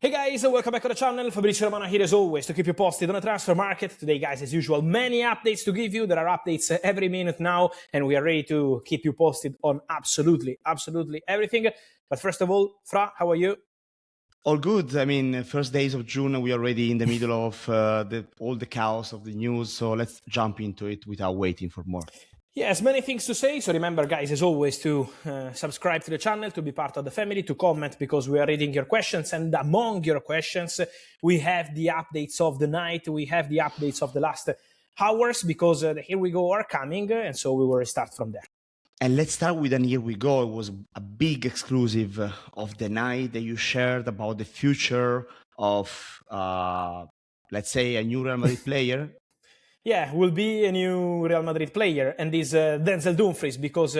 Hey guys, welcome back to the channel. Fabrizio Romano here as always to keep you posted on the transfer market. Today, guys, as usual, many updates to give you. There are updates every minute now, and we are ready to keep you posted on absolutely everything. But first of all, Fra, how are you? All good. I mean, first days of June, we are already in the middle of all the chaos of the news. So let's jump into it without waiting for more. Yes, many things to say. So remember, guys, as always, to subscribe to the channel, to be part of the family, to comment because we are reading your questions. And among your questions, we have the updates of the night. We have the updates of the last hours because the Here We Go are coming. And so we will start from there. And let's start with an Here We Go. It was a big exclusive of the night that you shared about the future of, let's say, a new Real Madrid player. Yeah, will be a new Real Madrid player, and is Denzel Dumfries, because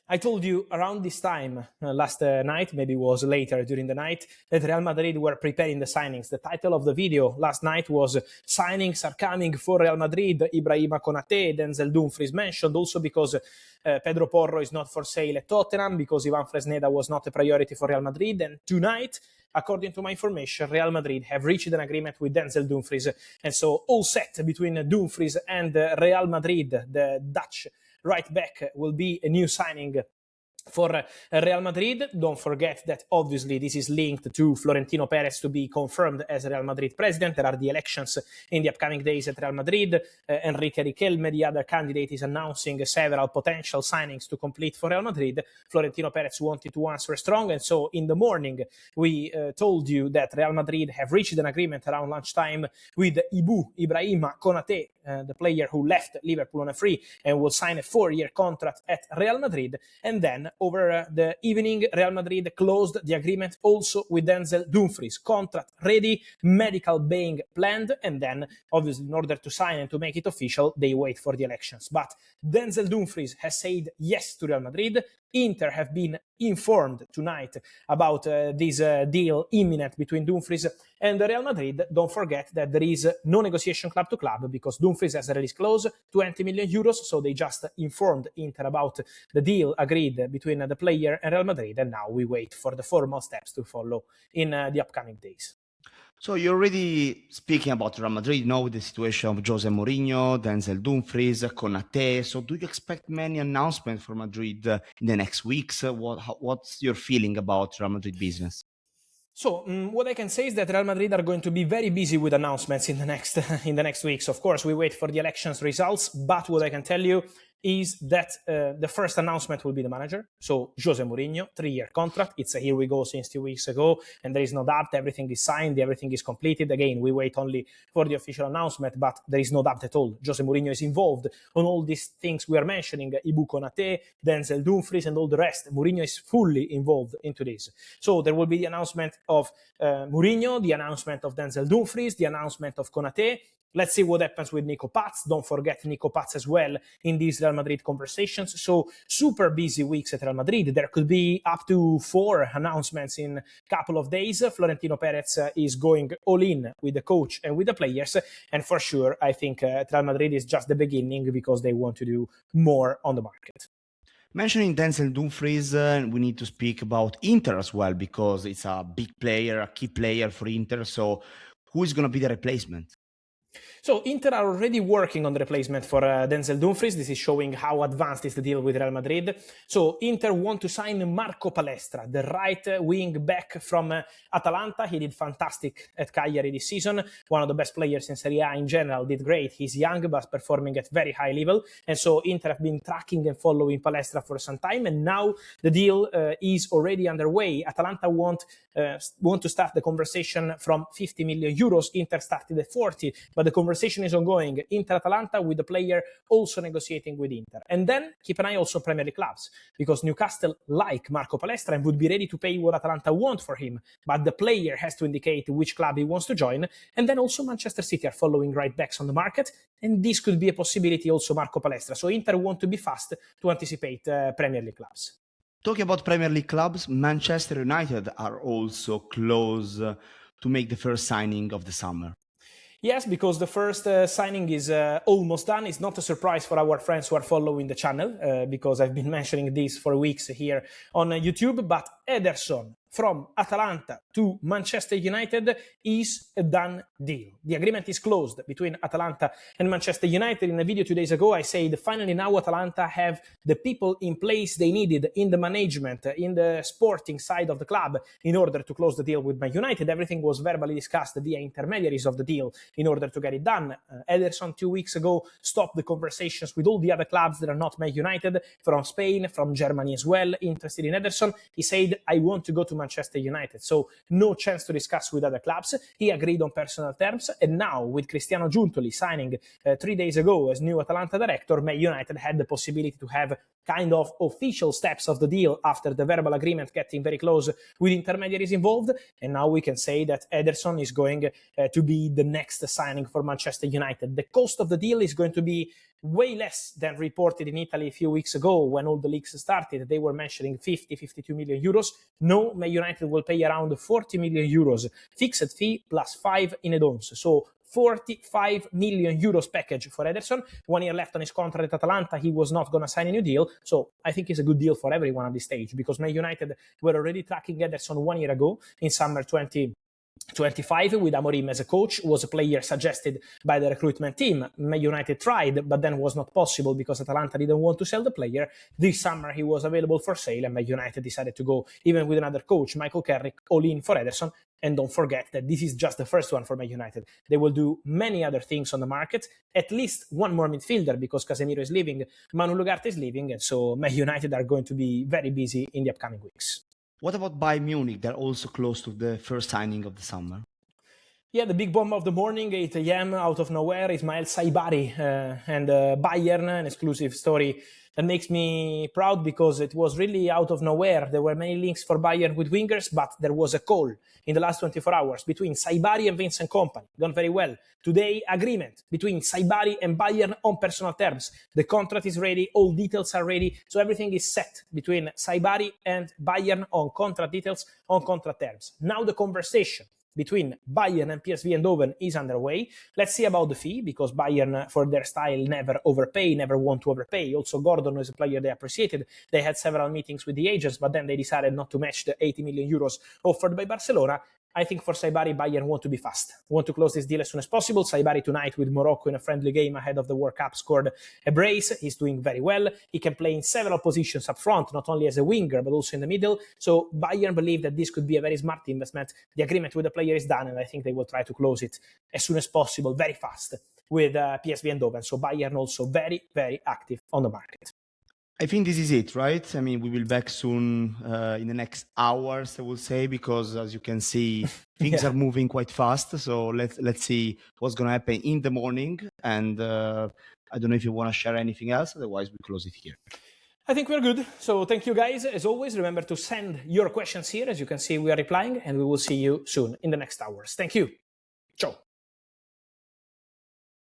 I told you around this time last night, maybe it was later during the night, that Real Madrid were preparing the signings. The title of the video last night was "Signings are coming for Real Madrid, Ibrahima Konate, Denzel Dumfries," mentioned also because Pedro Porro is not for sale at Tottenham, because Ivan Fresneda was not a priority for Real Madrid, and tonight, according to my information, Real Madrid have reached an agreement with Denzel Dumfries. And so all set between Dumfries and Real Madrid. The Dutch right back will be a new signing for Real Madrid. Don't forget that obviously this is linked to Florentino Perez to be confirmed as Real Madrid president. There are the elections in the upcoming days at Real Madrid. Enrique Riquelme, the other candidate, is announcing several potential signings to complete for Real Madrid. Florentino Perez wanted to answer strong, and so in the morning we told you that Real Madrid have reached an agreement around lunchtime with Ibrahima Konate, the player who left Liverpool on a free and will sign a 4-year contract at Real Madrid. And then over the evening, Real Madrid closed the agreement also with Denzel Dumfries. Contract ready, medical being planned, and then obviously in order to sign and to make it official, they wait for the elections. But Denzel Dumfries has said yes to Real Madrid. Inter have been informed tonight about this deal imminent between Dumfries and Real Madrid. Don't forget that there is no negotiation club to club because Dumfries has a release clause, 20 million euros. So they just informed Inter about the deal agreed between the player and Real Madrid. And now we wait for the formal steps to follow in the upcoming days. So you're already speaking about Real Madrid, you know, the situation of Jose Mourinho, Denzel Dumfries, Konate. So do you expect many announcements for Madrid in the next weeks? What's your feeling about Real Madrid business? So what I can say is that Real Madrid are going to be very busy with announcements in the next weeks. Of course, we wait for the elections results, but what I can tell you is that the first announcement will be the manager. So Jose Mourinho, 3-year contract. It's a Here We Go since 2 weeks ago, and there is no doubt everything is signed, everything is completed. Again, we wait only for the official announcement, but there is no doubt at all. Jose Mourinho is involved on all these things we are mentioning, Ibu Konate, Denzel Dumfries, and all the rest. Mourinho is fully involved into this. So there will be the announcement of Mourinho, the announcement of Denzel Dumfries, the announcement of Konate. Let's see what happens with Nico Paz. Don't forget Nico Paz as well in these Real Madrid conversations. So super busy weeks at Real Madrid. There could be up to 4 announcements in a couple of days. Florentino Perez is going all in with the coach and with the players. And for sure, I think Real Madrid is just the beginning because they want to do more on the market. Mentioning Denzel Dumfries, we need to speak about Inter as well because it's a big player, a key player for Inter. So who is going to be the replacement? So Inter are already working on the replacement for Denzel Dumfries. This is showing how advanced is the deal with Real Madrid. So Inter want to sign Marco Palestra, the right wing back from Atalanta. He did fantastic at Cagliari this season. One of the best players in Serie A in general, did great. He's young but performing at very high level. And so Inter have been tracking and following Palestra for some time. And now the deal is already underway. Atalanta want to start the conversation from 50 million euros. Inter started at 40, but the conversation is ongoing. Inter-Atalanta with the player also negotiating with Inter. And then keep an eye also on Premier League clubs, because Newcastle like Marco Palestra and would be ready to pay what Atalanta want for him, but the player has to indicate which club he wants to join. And then also Manchester City are following right backs on the market, and this could be a possibility also Marco Palestra. So Inter want to be fast to anticipate Premier League clubs. Talking about Premier League clubs, Manchester United are also close to make the first signing of the summer. Yes, because the first signing is almost done. It's not a surprise for our friends who are following the channel, because I've been mentioning this for weeks here on YouTube. But Ederson, from Atalanta to Manchester United is a done deal. The agreement is closed between Atalanta and Manchester United. In a video 2 days ago, I said finally now Atalanta have the people in place they needed in the management, in the sporting side of the club in order to close the deal with Man United. Everything was verbally discussed via intermediaries of the deal in order to get it done. Ederson 2 weeks ago stopped the conversations with all the other clubs that are not Man United, from Spain, from Germany as well, interested in Ederson. He said, I want to go to Manchester United. So no chance to discuss with other clubs. He agreed on personal terms. And now with Cristiano Giuntoli signing 3 days ago as new Atalanta director, Man United had the possibility to have kind of official steps of the deal after the verbal agreement getting very close with intermediaries involved. And now we can say that Ederson is going to be the next signing for Manchester United. The cost of the deal is going to be way less than reported in Italy a few weeks ago when all the leaks started. They were mentioning 52 million euros. No, Man United will pay around 40 million euros fixed fee plus 5 in add-ons. So 45 million euros package for Ederson. 1 year left on his contract at Atalanta. He was not going to sign a new deal. So I think it's a good deal for everyone at this stage, because Man United were already tracking Ederson 1 year ago in summer 2025 with Amorim as a coach. Was a player suggested by the recruitment team. Man United tried, but then was not possible because Atalanta didn't want to sell the player. This summer he was available for sale, and Man United decided to go, even with another coach, Michael Carrick, all in for Ederson. And don't forget that this is just the first one for Man United. They will do many other things on the market, at least one more midfielder, because Casemiro is leaving, Manu Ugarte is leaving, and so Man United are going to be very busy in the upcoming weeks. What about Bayern Munich? They're also close to the first signing of the summer. Yeah, the big bomb of the morning, 8 a.m., out of nowhere, Ismail Saibari and Bayern, an exclusive story that makes me proud because it was really out of nowhere. There were many links for Bayern with wingers, but there was a call in the last 24 hours between Saibari and Vincent Kompany. Gone very well. Today, agreement between Saibari and Bayern on personal terms. The contract is ready. All details are ready. So everything is set between Saibari and Bayern on contract details, on contract terms. Now the conversation between Bayern and PSV Eindhoven is underway. Let's see about the fee, because Bayern, for their style, never overpay, never want to overpay. Also, Gordon is a player they appreciated. They had several meetings with the agents, but then they decided not to match the 80 million euros offered by Barcelona. I think for Saibari, Bayern want to be fast, want to close this deal as soon as possible. Saibari tonight with Morocco in a friendly game ahead of the World Cup scored a brace. He's doing very well. He can play in several positions up front, not only as a winger, but also in the middle. So Bayern believe that this could be a very smart investment. The agreement with the player is done, and I think they will try to close it as soon as possible, very fast, with PSV Eindhoven. So Bayern also very, very active on the market. I think this is it, right? I mean, we will be back soon in the next hours, I will say, because as you can see, things are moving quite fast. So let's see what's going to happen in the morning. And I don't know if you want to share anything else. Otherwise, we close it here. I think we're good. So thank you, guys. As always, remember to send your questions here. As you can see, we are replying, and we will see you soon in the next hours. Thank you. Ciao.